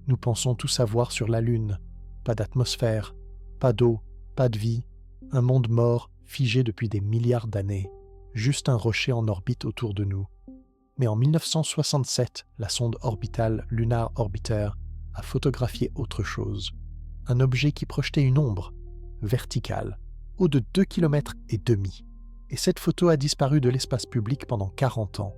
Nous pensons tout savoir sur la Lune. Pas d'atmosphère, pas d'eau, pas de vie, un monde mort, figé depuis des milliards d'années, juste un rocher en orbite autour de nous. Mais en 1967, la sonde orbitale Lunar Orbiter a photographié autre chose. Un objet qui projetait une ombre, verticale, haut de 2,5 km. Et cette photo a disparu de l'espace public pendant 40 ans.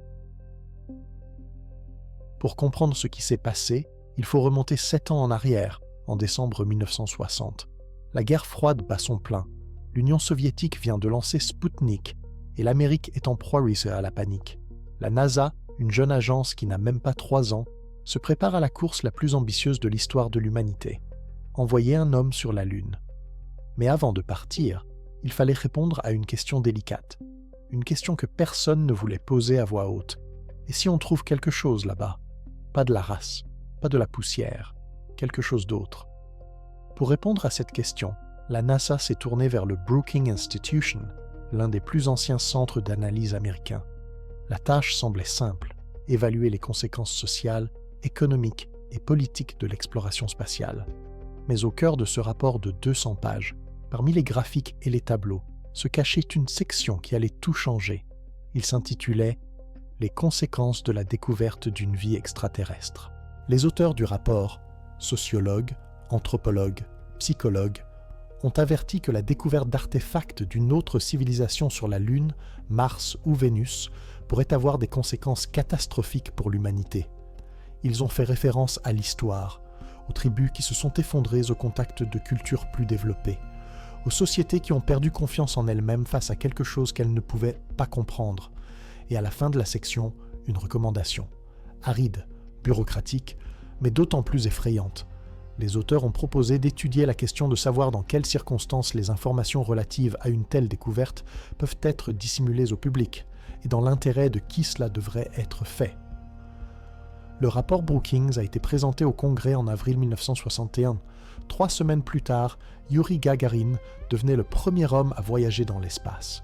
Pour comprendre ce qui s'est passé, il faut remonter 7 ans en arrière, en décembre 1960. La guerre froide bat son plein. L'Union soviétique vient de lancer Sputnik et l'Amérique est en proie à la panique. La NASA, une jeune agence qui n'a même pas 3 ans, se prépare à la course la plus ambitieuse de l'histoire de l'humanité. Envoyer un homme sur la Lune. Mais avant de partir, il fallait répondre à une question délicate. Une question que personne ne voulait poser à voix haute. Et si on trouve quelque chose là-bas? Pas de la race, pas de la poussière, quelque chose d'autre. Pour répondre à cette question, la NASA s'est tournée vers le Brookings Institution, l'un des plus anciens centres d'analyse américains. La tâche semblait simple, évaluer les conséquences sociales, économiques et politiques de l'exploration spatiale. Mais au cœur de ce rapport de 200 pages, parmi les graphiques et les tableaux, se cachait une section qui allait tout changer. Il s'intitulait « Les conséquences de la découverte d'une vie extraterrestre ». Les auteurs du rapport, sociologues, anthropologues, psychologues, ont averti que la découverte d'artefacts d'une autre civilisation sur la Lune, Mars ou Vénus pourrait avoir des conséquences catastrophiques pour l'humanité. Ils ont fait référence à l'histoire, aux tribus qui se sont effondrées au contact de cultures plus développées, aux sociétés qui ont perdu confiance en elles-mêmes face à quelque chose qu'elles ne pouvaient pas comprendre, et à la fin de la section, une recommandation, aride, bureaucratique, mais d'autant plus effrayante. Les auteurs ont proposé d'étudier la question de savoir dans quelles circonstances les informations relatives à une telle découverte peuvent être dissimulées au public, et dans l'intérêt de qui cela devrait être fait. Le rapport Brookings a été présenté au Congrès en avril 1961. 3 semaines plus tard, Yuri Gagarin devenait le premier homme à voyager dans l'espace.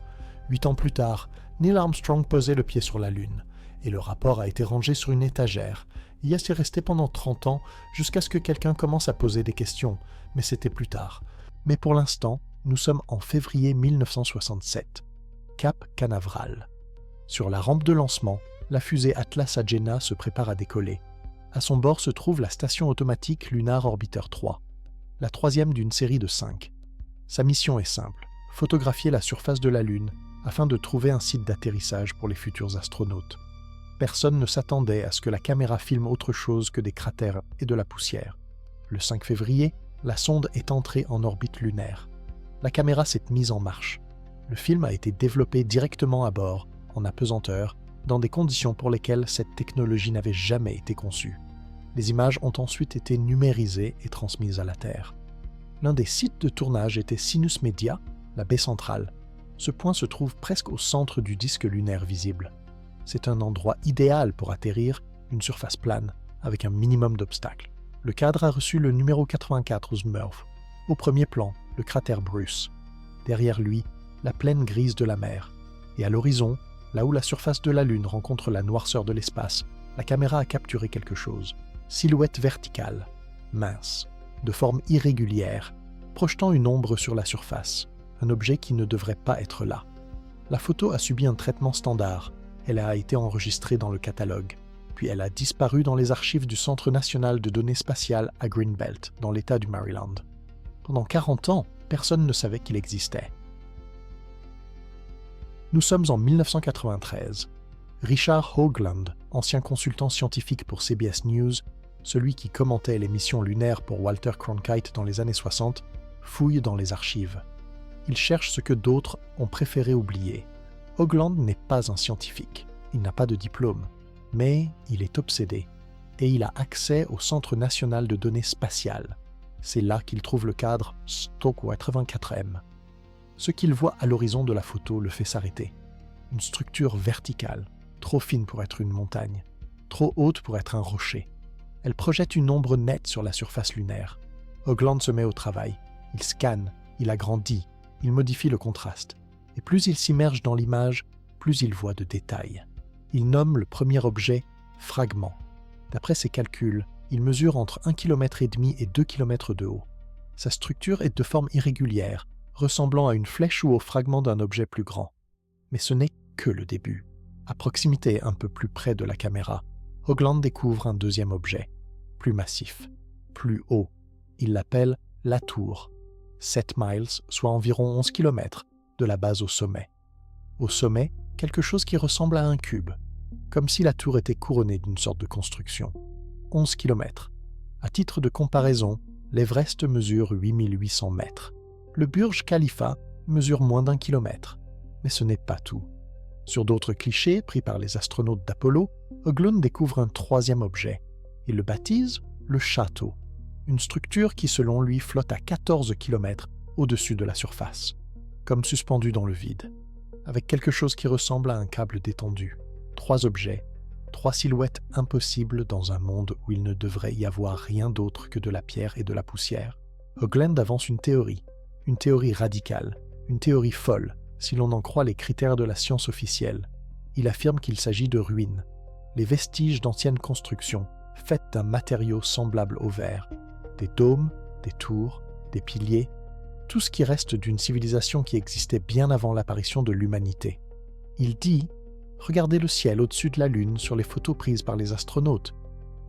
8 ans plus tard, Neil Armstrong posait le pied sur la Lune, et le rapport a été rangé sur une étagère. Il y est resté pendant 30 ans, jusqu'à ce que quelqu'un commence à poser des questions, mais c'était plus tard. Mais pour l'instant, nous sommes en février 1967. Cap Canaveral. Sur la rampe de lancement, la fusée Atlas Agena se prépare à décoller. À son bord se trouve la station automatique Lunar Orbiter 3, la 3e d'une série de 5. Sa mission est simple, photographier la surface de la Lune afin de trouver un site d'atterrissage pour les futurs astronautes. Personne ne s'attendait à ce que la caméra filme autre chose que des cratères et de la poussière. Le 5 février, la sonde est entrée en orbite lunaire. La caméra s'est mise en marche. Le film a été développé directement à bord, en apesanteur, dans des conditions pour lesquelles cette technologie n'avait jamais été conçue. Les images ont ensuite été numérisées et transmises à la Terre. L'un des sites de tournage était Sinus Media, la baie centrale. Ce point se trouve presque au centre du disque lunaire visible. C'est un endroit idéal pour atterrir, une surface plane, avec un minimum d'obstacles. Le cadre a reçu le numéro 84 aux Murph. Au premier plan, le cratère Bruce. Derrière lui, la plaine grise de la mer. Et à l'horizon, là où la surface de la Lune rencontre la noirceur de l'espace, la caméra a capturé quelque chose. Silhouette verticale, mince, de forme irrégulière, projetant une ombre sur la surface, un objet qui ne devrait pas être là. La photo a subi un traitement standard. Elle a été enregistrée dans le catalogue, puis elle a disparu dans les archives du Centre national de données spatiales à Greenbelt, dans l'État du Maryland. Pendant 40 ans, personne ne savait qu'il existait. Nous sommes en 1993. Richard Hoagland, ancien consultant scientifique pour CBS News, celui qui commentait les missions lunaires pour Walter Cronkite dans les années 60, fouille dans les archives. Il cherche ce que d'autres ont préféré oublier. Hoagland n'est pas un scientifique, il n'a pas de diplôme, mais il est obsédé et il a accès au Centre national de données spatiales. C'est là qu'il trouve le cadre Stockwell 84M. Ce qu'il voit à l'horizon de la photo le fait s'arrêter. Une structure verticale, trop fine pour être une montagne, trop haute pour être un rocher. Elle projette une ombre nette sur la surface lunaire. Hoagland se met au travail. Il scanne, il agrandit, il modifie le contraste. Et plus il s'immerge dans l'image, plus il voit de détails. Il nomme le premier objet « fragment ». D'après ses calculs, Il mesure entre 1,5 km et 2 km de haut. Sa structure est de forme irrégulière, ressemblant à une flèche ou au fragment d'un objet plus grand. Mais ce n'est que le début. À proximité, un peu plus près de la caméra, Hoagland découvre un deuxième objet, plus massif, plus haut. Il l'appelle la tour. 7 miles, soit environ 11 km, de la base au sommet. Au sommet, quelque chose qui ressemble à un cube, comme si la tour était couronnée d'une sorte de construction. 11 km. À titre de comparaison, l'Everest mesure 8800 mètres. Le Burj Khalifa mesure moins d'1 kilomètre. Mais ce n'est pas tout. Sur d'autres clichés pris par les astronautes d'Apollo, Hoagland découvre un troisième objet. Il le baptise le château, une structure qui selon lui flotte à 14 km au-dessus de la surface, comme suspendue dans le vide, avec quelque chose qui ressemble à un câble détendu. 3 objets, 3 silhouettes impossibles dans un monde où il ne devrait y avoir rien d'autre que de la pierre et de la poussière. Hoagland avance une théorie radicale, une théorie folle, si l'on en croit les critères de la science officielle. Il affirme qu'il s'agit de ruines, les vestiges d'anciennes constructions, faites d'un matériau semblable au verre, des dômes, des tours, des piliers, tout ce qui reste d'une civilisation qui existait bien avant l'apparition de l'humanité. Il dit « Regardez le ciel au-dessus de la Lune sur les photos prises par les astronautes.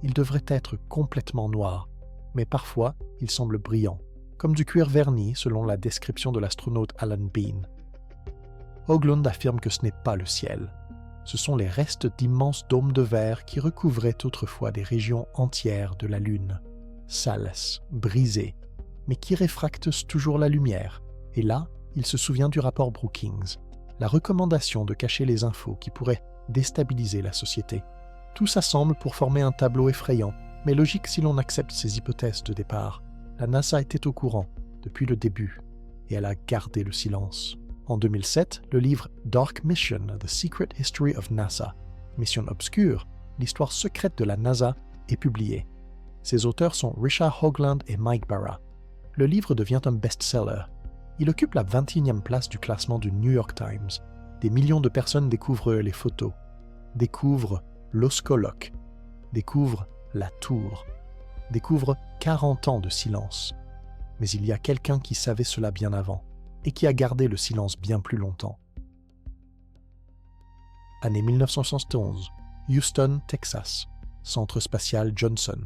Il devrait être complètement noir, mais parfois il semble brillant, comme du cuir verni selon la description de l'astronaute Alan Bean. » Hoagland affirme que ce n'est pas le ciel. Ce sont les restes d'immenses dômes de verre qui recouvraient autrefois des régions entières de la Lune, sales, brisées, mais qui réfractent toujours la lumière. Et là, il se souvient du rapport Brookings, la recommandation de cacher les infos qui pourraient déstabiliser la société. Tout s'assemble pour former un tableau effrayant, mais logique si l'on accepte ces hypothèses de départ. La NASA était au courant, depuis le début, et elle a gardé le silence. En 2007, le livre Dark Mission, The Secret History of NASA, Mission obscure, l'histoire secrète de la NASA, est publié. Ses auteurs sont Richard Hoagland et Mike Barra. Le livre devient un best-seller. Il occupe la 21e place du classement du New York Times. Des millions de personnes découvrent les photos, découvrent l'Oscoloc, découvrent la tour, découvrent 40 ans de silence. Mais il y a quelqu'un qui savait cela bien avant, et qui a gardé le silence bien plus longtemps. Année 1971, Houston, Texas, Centre spatial Johnson.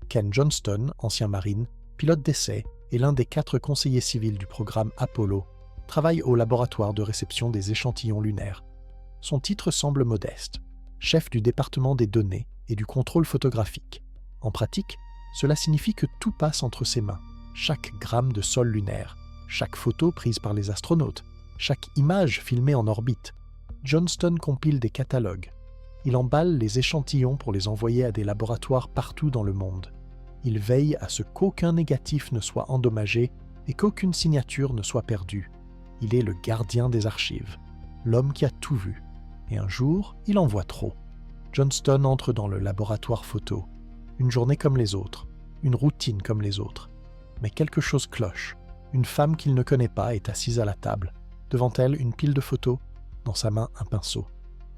Ken Johnston, ancien marine, pilote d'essai et l'un des 4 conseillers civils du programme Apollo, travaille au laboratoire de réception des échantillons lunaires. Son titre semble modeste, chef du département des données et du contrôle photographique. En pratique, cela signifie que tout passe entre ses mains, chaque gramme de sol lunaire, chaque photo prise par les astronautes, chaque image filmée en orbite. Johnston compile des catalogues. Il emballe les échantillons pour les envoyer à des laboratoires partout dans le monde. Il veille à ce qu'aucun négatif ne soit endommagé et qu'aucune signature ne soit perdue. Il est le gardien des archives, l'homme qui a tout vu. Et un jour, il en voit trop. Johnston entre dans le laboratoire photo. Une journée comme les autres, une routine comme les autres. Mais quelque chose cloche. Une femme qu'il ne connaît pas est assise à la table. Devant elle, une pile de photos, dans sa main, un pinceau.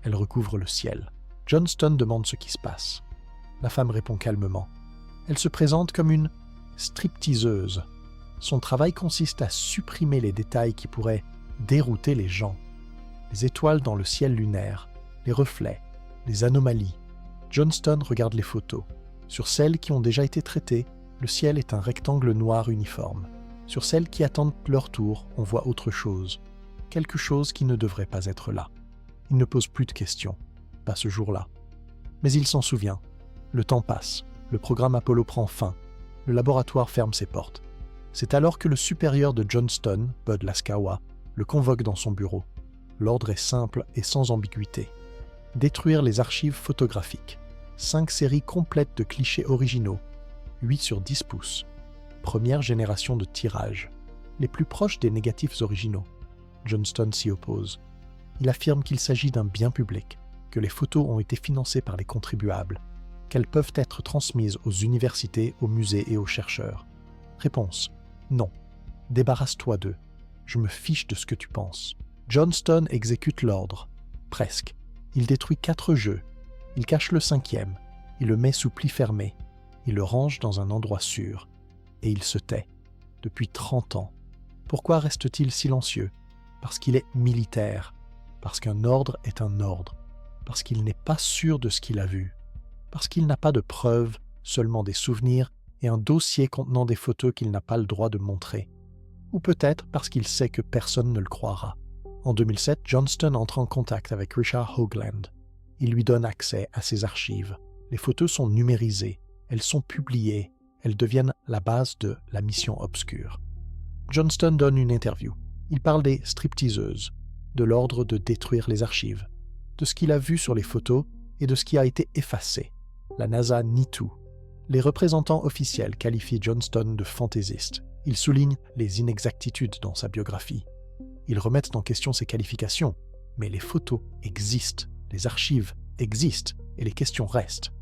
Elle recouvre le ciel. Johnston demande ce qui se passe. La femme répond calmement. Elle se présente comme une stripteaseuse. Son travail consiste à supprimer les détails qui pourraient dérouter les gens. Les étoiles dans le ciel lunaire, les reflets, les anomalies. Johnston regarde les photos. Sur celles qui ont déjà été traitées, le ciel est un rectangle noir uniforme. Sur celles qui attendent leur tour, on voit autre chose. Quelque chose qui ne devrait pas être là. Il ne pose plus de questions. Pas ce jour-là. Mais il s'en souvient. Le temps passe. Le programme Apollo prend fin. Le laboratoire ferme ses portes. C'est alors que le supérieur de Johnston, Bud Laskawa, le convoque dans son bureau. L'ordre est simple et sans ambiguïté. Détruire les archives photographiques. 5 séries complètes de clichés originaux. 8 sur 10 pouces. Première génération de tirages. Les plus proches des négatifs originaux. Johnston s'y oppose. Il affirme qu'il s'agit d'un bien public, que les photos ont été financées par les contribuables, qu'elles peuvent être transmises aux universités, aux musées et aux chercheurs. Réponse : non. Débarrasse-toi d'eux. Je me fiche de ce que tu penses. Johnston exécute l'ordre. Presque. Il détruit 4 jeux. Il cache le 5e. Il le met sous pli fermé. Il le range dans un endroit sûr. Et il se tait. Depuis 30 ans. Pourquoi reste-t-il silencieux? Parce qu'il est militaire. Parce qu'un ordre est un ordre. Parce qu'il n'est pas sûr de ce qu'il a vu. Parce qu'il n'a pas de preuves, seulement des souvenirs et un dossier contenant des photos qu'il n'a pas le droit de montrer. Ou peut-être parce qu'il sait que personne ne le croira. En 2007, Johnston entre en contact avec Richard Hoagland. Il lui donne accès à ses archives. Les photos sont numérisées, elles sont publiées, elles deviennent la base de la mission obscure. Johnston donne une interview. Il parle des stripteaseuses, de l'ordre de détruire les archives, de ce qu'il a vu sur les photos et de ce qui a été effacé. La NASA nie tout. Les représentants officiels qualifient Johnston de fantaisiste. Ils soulignent les inexactitudes dans sa biographie. Ils remettent en question ses qualifications, mais les photos existent, les archives existent et les questions restent.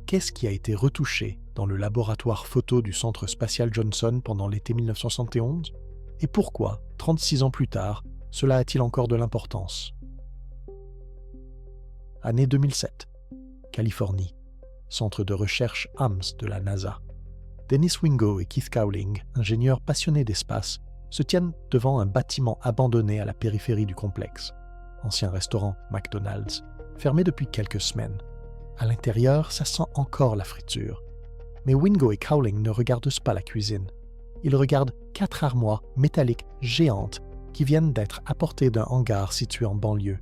Qu'est-ce qui a été retouché dans le laboratoire photo du Centre spatial Johnson pendant l'été 1971? Et pourquoi, 36 ans plus tard, cela a-t-il encore de l'importance? Année 2007. Californie. Centre de recherche Ames de la NASA. Dennis Wingo et Keith Cowling, ingénieurs passionnés d'espace, se tiennent devant un bâtiment abandonné à la périphérie du complexe. Ancien restaurant McDonald's, fermé depuis quelques semaines. À l'intérieur, ça sent encore la friture. Mais Wingo et Cowling ne regardent pas la cuisine. Ils regardent 4 armoires métalliques géantes qui viennent d'être apportées d'un hangar situé en banlieue.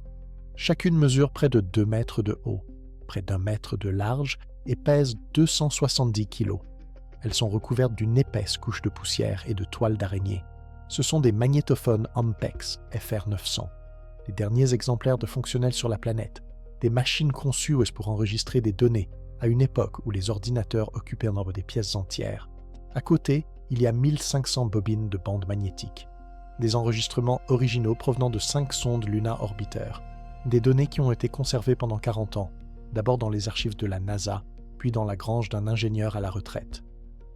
Chacune mesure près de 2 mètres de haut, près d'1 mètre de large et pèse 270 kilos. Elles sont recouvertes d'une épaisse couche de poussière et de toiles d'araignée. Ce sont des magnétophones Ampex FR900, les derniers exemplaires de fonctionnels sur la planète, des machines conçues pour enregistrer des données à une époque où les ordinateurs occupaient un nombre des pièces entières. À côté, il y a 1500 bobines de bandes magnétiques, des enregistrements originaux provenant de 5 sondes Luna Orbiter, des données qui ont été conservées pendant 40 ans, d'abord dans les archives de la NASA, puis dans la grange d'un ingénieur à la retraite.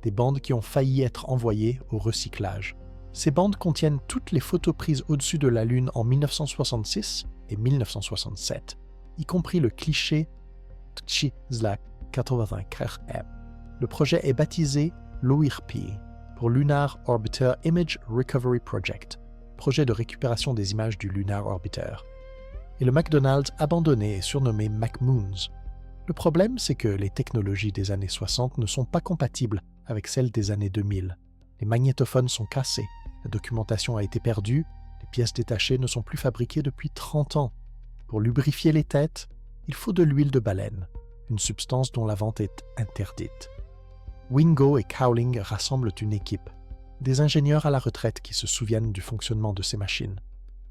Des bandes qui ont failli être envoyées au recyclage. Ces bandes contiennent toutes les photos prises au-dessus de la Lune en 1966 et 1967, y compris le cliché Tchizla 85M. Le projet est baptisé LOIRP pour Lunar Orbiter Image Recovery Project, projet de récupération des images du Lunar Orbiter. Et le McDonald's abandonné est surnommé McMoons. Le problème, c'est que les technologies des années 60 ne sont pas compatibles avec celles des années 2000. Les magnétophones sont cassés, la documentation a été perdue, les pièces détachées ne sont plus fabriquées depuis 30 ans. Pour lubrifier les têtes, il faut de l'huile de baleine, une substance dont la vente est interdite. Wingo et Cowling rassemblent une équipe, des ingénieurs à la retraite qui se souviennent du fonctionnement de ces machines,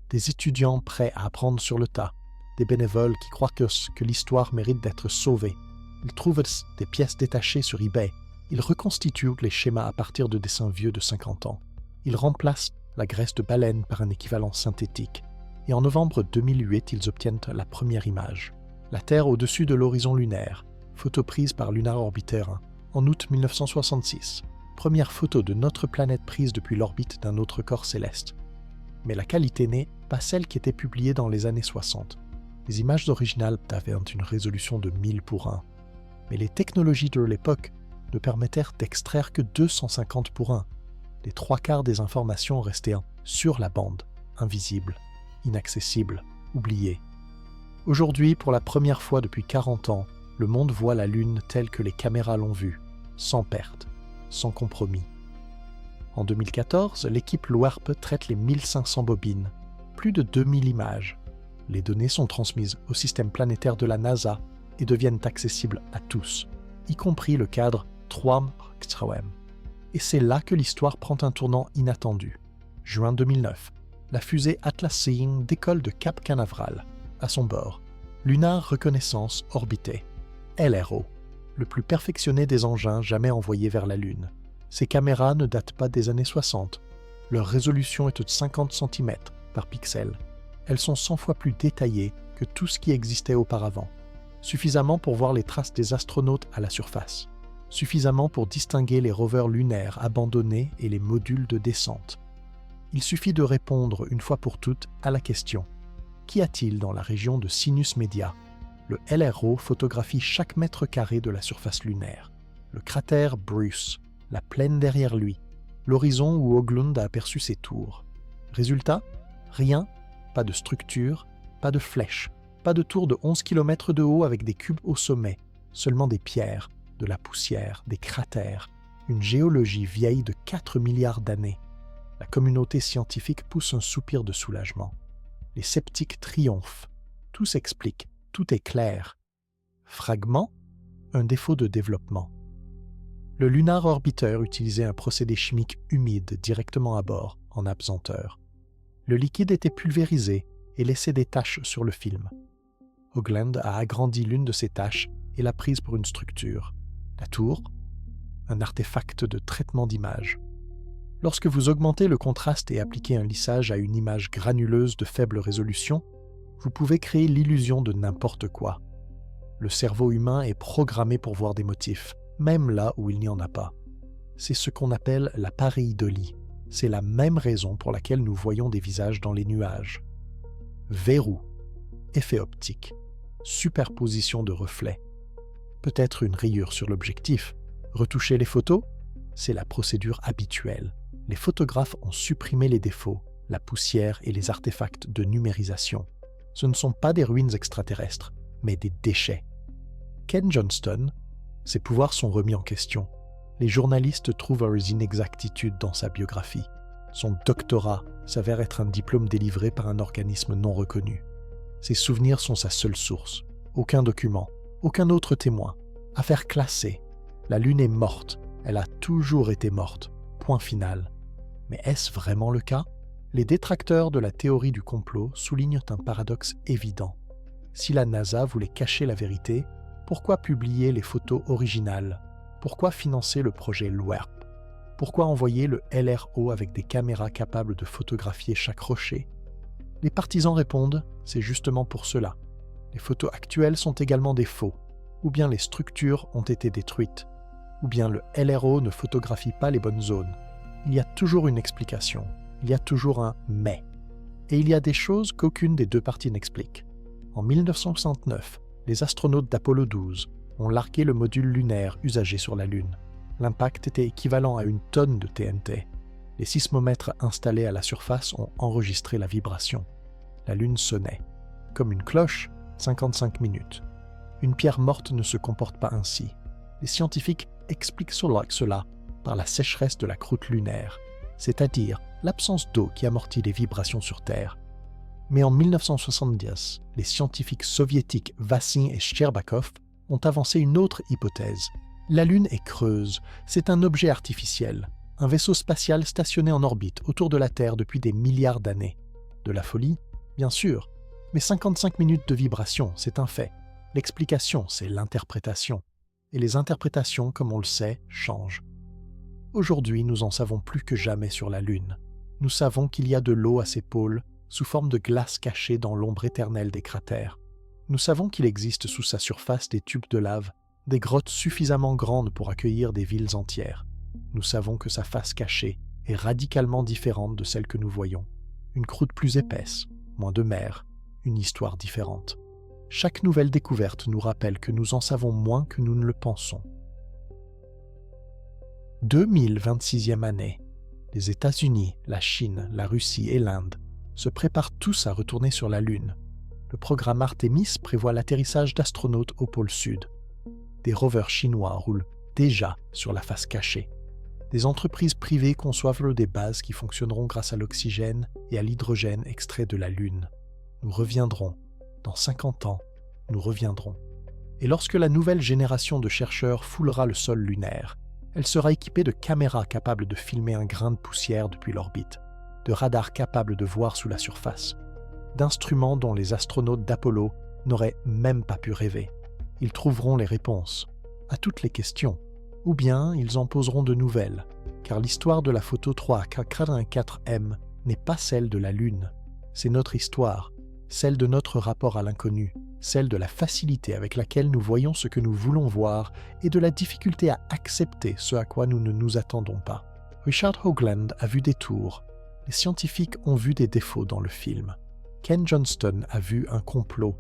des étudiants prêts à apprendre sur le tas, des bénévoles qui croient que l'histoire mérite d'être sauvée. Ils trouvent des pièces détachées sur eBay. Ils reconstituent les schémas à partir de dessins vieux de 50 ans. Ils remplacent la graisse de baleine par un équivalent synthétique. Et en novembre 2008, ils obtiennent la première image. La Terre au-dessus de l'horizon lunaire, photo prise par Lunar Orbiter 1, en août 1966. Première photo de notre planète prise depuis l'orbite d'un autre corps céleste. Mais la qualité n'est pas celle qui était publiée dans les années 60. Les images originales avaient une résolution de 1000:1. Mais les technologies de l'époque ne permettèrent d'extraire que 250:1. Les 3/4 des informations restaient sur la bande, invisibles, inaccessibles, oubliées. Aujourd'hui, pour la première fois depuis 40 ans, le monde voit la Lune telle que les caméras l'ont vue, sans perte, sans compromis. En 2014, l'équipe LOIRP traite les 1500 bobines, plus de 2000 images. Les données sont transmises au système planétaire de la NASA et deviennent accessibles à tous, y compris le cadre 3M. Et c'est là que l'histoire prend un tournant inattendu. Juin 2009, la fusée Atlas Seeing décolle de Cap Canaveral. À son bord, Lunar Reconnaissance Orbiter, LRO, le plus perfectionné des engins jamais envoyés vers la Lune. Ces caméras ne datent pas des années 60. Leur résolution est de 50 cm par pixel. Elles sont 100 fois plus détaillées que tout ce qui existait auparavant. Suffisamment pour voir les traces des astronautes à la surface. Suffisamment pour distinguer les rovers lunaires abandonnés et les modules de descente. Il suffit de répondre une fois pour toutes à la question: qu'y a-t-il dans la région de Sinus Media? Le LRO photographie chaque mètre carré de la surface lunaire. le cratère Bruce, la plaine derrière lui, l'horizon où Höglund a aperçu ses tours. Résultat, rien, pas de structure, pas de flèche, pas de tour de 11 km de haut avec des cubes au sommet, seulement des pierres, de la poussière, des cratères, une géologie vieille de 4 milliards d'années. La communauté scientifique pousse un soupir de soulagement. Les sceptiques triomphent. Tout s'explique, tout est clair. Fragment, un défaut de développement. Le Lunar Orbiter utilisait un procédé chimique humide directement à bord, en apesanteur. Le liquide était pulvérisé et laissait des taches sur le film. Höglund a agrandi l'une de ces taches et l'a prise pour une structure. La tour, un artefact de traitement d'image. Lorsque vous augmentez le contraste et appliquez un lissage à une image granuleuse de faible résolution, vous pouvez créer l'illusion de n'importe quoi. Le cerveau humain est programmé pour voir des motifs, même là où il n'y en a pas. C'est ce qu'on appelle la pareidolie. C'est la même raison pour laquelle nous voyons des visages dans les nuages. Verrou, effet optique, superposition de reflets. Peut-être une rayure sur l'objectif. Retoucher les photos, c'est la procédure habituelle. Les photographes ont supprimé les défauts, la poussière et les artefacts de numérisation. Ce ne sont pas des ruines extraterrestres, mais des déchets. Ken Johnston, ses pouvoirs sont remis en question. Les journalistes trouvent des inexactitudes dans sa biographie. Son doctorat s'avère être un diplôme délivré par un organisme non reconnu. Ses souvenirs sont sa seule source. Aucun document, aucun autre témoin. Affaire classée. La Lune est morte. Elle a toujours été morte. Point final. Mais est-ce vraiment le cas? Les détracteurs de la théorie du complot soulignent un paradoxe évident. Si la NASA voulait cacher la vérité, pourquoi publier les photos originales? Pourquoi financer le projet LWERP? Pourquoi envoyer le LRO avec des caméras capables de photographier chaque rocher? Les partisans répondent, c'est justement pour cela. Les photos actuelles sont également des faux, ou bien les structures ont été détruites, ou bien le LRO ne photographie pas les bonnes zones. Il y a toujours une explication, il y a toujours un « mais ». Et il y a des choses qu'aucune des deux parties n'explique. En 1969, les astronautes d'Apollo 12 ont largué le module lunaire usagé sur la Lune. L'impact était équivalent à une tonne de TNT. Les sismomètres installés à la surface ont enregistré la vibration. La Lune sonnait. Comme une cloche, 55 minutes. Une pierre morte ne se comporte pas ainsi. Les scientifiques expliquent cela par la sécheresse de la croûte lunaire, c'est-à-dire l'absence d'eau qui amortit les vibrations sur Terre. Mais en 1970, les scientifiques soviétiques Vassin et Shcherbakov ont avancé une autre hypothèse. La Lune est creuse, c'est un objet artificiel, un vaisseau spatial stationné en orbite autour de la Terre depuis des milliards d'années. De la folie, bien sûr, mais 55 minutes de vibration, c'est un fait. L'explication, c'est l'interprétation. Et les interprétations, comme on le sait, changent. Aujourd'hui, nous en savons plus que jamais sur la Lune. Nous savons qu'il y a de l'eau à ses pôles, sous forme de glace cachée dans l'ombre éternelle des cratères. Nous savons qu'il existe sous sa surface des tubes de lave, des grottes suffisamment grandes pour accueillir des villes entières. Nous savons que sa face cachée est radicalement différente de celle que nous voyons. Une croûte plus épaisse, moins de mer, une histoire différente. Chaque nouvelle découverte nous rappelle que nous en savons moins que nous ne le pensons. 2026e année. Les États-Unis, la Chine, la Russie et l'Inde se préparent tous à retourner sur la Lune. Le programme Artemis prévoit l'atterrissage d'astronautes au pôle Sud. Des rovers chinois roulent déjà sur la face cachée. Des entreprises privées conçoivent des bases qui fonctionneront grâce à l'oxygène et à l'hydrogène extrait de la Lune. Nous reviendrons. Dans 50 ans, nous reviendrons. Et lorsque la nouvelle génération de chercheurs foulera le sol lunaire, elle sera équipée de caméras capables de filmer un grain de poussière depuis l'orbite, de radars capables de voir sous la surface, d'instruments dont les astronautes d'Apollo n'auraient même pas pu rêver. Ils trouveront les réponses à toutes les questions, ou bien ils en poseront de nouvelles, car l'histoire de la photo 3K84M n'est pas celle de la Lune. C'est notre histoire, celle de notre rapport à l'inconnu, celle de la facilité avec laquelle nous voyons ce que nous voulons voir et de la difficulté à accepter ce à quoi nous ne nous attendons pas. Richard Höglund a vu des tours. Les scientifiques ont vu des défauts dans le film. Ken Johnston a vu un complot.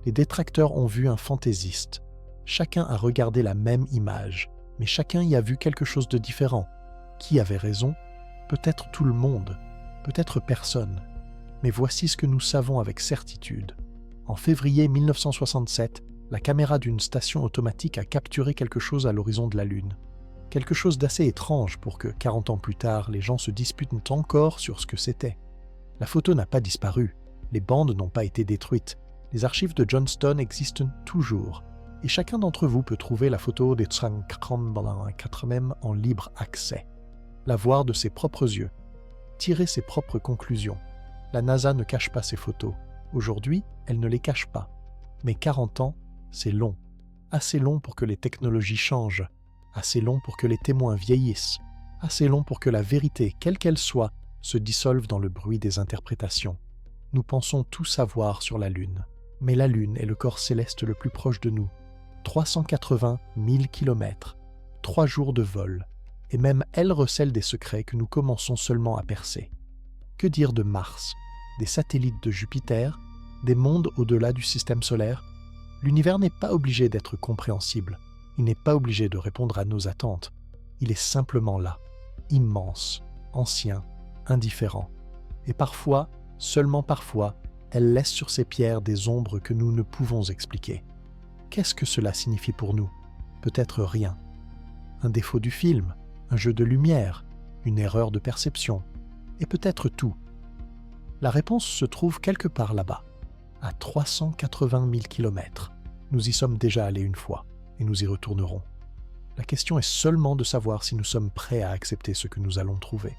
Les détracteurs ont vu un fantaisiste. Chacun a regardé la même image. mais chacun y a vu quelque chose de différent. Qui avait raison? Peut-être tout le monde, peut-être personne. Mais voici ce que nous savons avec certitude. En février 1967, la caméra d'une station automatique a capturé quelque chose à l'horizon de la Lune. Quelque chose d'assez étrange pour que, 40 ans plus tard, les gens se disputent encore sur ce que c'était. La photo n'a pas disparu, les bandes n'ont pas été détruites, les archives de Johnston existent toujours, et chacun d'entre vous peut trouver la photo des Tsang-4 en libre accès, la voir de ses propres yeux, tirer ses propres conclusions. La NASA ne cache pas ses photos. Aujourd'hui, elle ne les cache pas. Mais 40 ans, c'est long. Assez long pour que les technologies changent. Assez long pour que les témoins vieillissent. Assez long pour que la vérité, quelle qu'elle soit, se dissolve dans le bruit des interprétations. Nous pensons tout savoir sur la Lune. Mais la Lune est le corps céleste le plus proche de nous. 380 000 kilomètres. 3 jours de vol. Et même elle recèle des secrets que nous commençons seulement à percer. Que dire de Mars, des satellites de Jupiter, des mondes au-delà du système solaire? L'univers n'est pas obligé d'être compréhensible. Il n'est pas obligé de répondre à nos attentes. Il est simplement là, immense, ancien, indifférent. Et parfois, seulement parfois, elle laisse sur ses pierres des ombres que nous ne pouvons expliquer. Qu'est-ce que cela signifie pour nous? Peut-être rien. Un défaut du film, un jeu de lumière, une erreur de perception, et peut-être tout. La réponse se trouve quelque part là-bas, à 380 000 kilomètres. Nous y sommes déjà allés une fois, et nous y retournerons. La question est seulement de savoir si nous sommes prêts à accepter ce que nous allons trouver.